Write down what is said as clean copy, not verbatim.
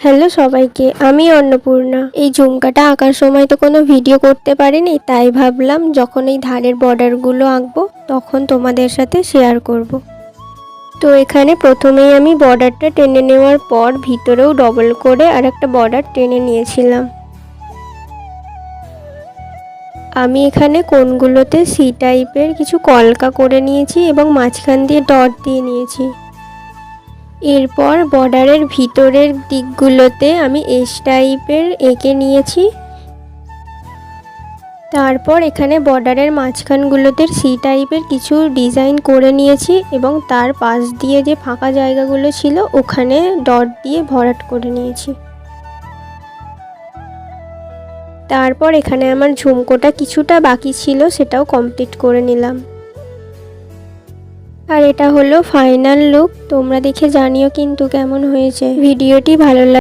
Hello সবাইকে, আমি অন্নপূর্ণা। এই ঝুমকাটা আঁকার সময় তো কোনো ভিডিও করতে পারিনি, তাই ভাবলাম যখন এই ধারের বর্ডারগুলো আঁকবো তখন তোমাদের সাথে শেয়ার করব। তো এখানে প্রথমেই আমি বর্ডারটা টেনে নেওয়ার পর ভিতরেও ডবল করে আর একটা বর্ডার টেনে নিয়েছিলাম। আমি এখানে কোণগুলোতে সি টাইপের কিছু কলকা করে নিয়েছি এবং মাঝখান দিয়ে ডট দিয়ে নিয়েছি। এরপর বর্ডারের ভিতরের দিকগুলোতে আমি এস টাইপের এঁকে নিয়েছি। তারপর এখানে বর্ডারের মাঝখানগুলোতে সি টাইপের কিছু ডিজাইন করে নিয়েছি এবং তার পাশ দিয়ে যে ফাঁকা জায়গাগুলো ছিল ওখানে ডট দিয়ে ভরাট করে নিয়েছি। তারপর এখানে আমার ঝুমকোটা কিছুটা বাকি ছিল, সেটাও কমপ্লিট করে নিলাম। আর এটা হলো ফাইনাল লুক। তোমরা দেখে জানিও কিন্তু কেমন হয়েছে। ভিডিওটি ভালো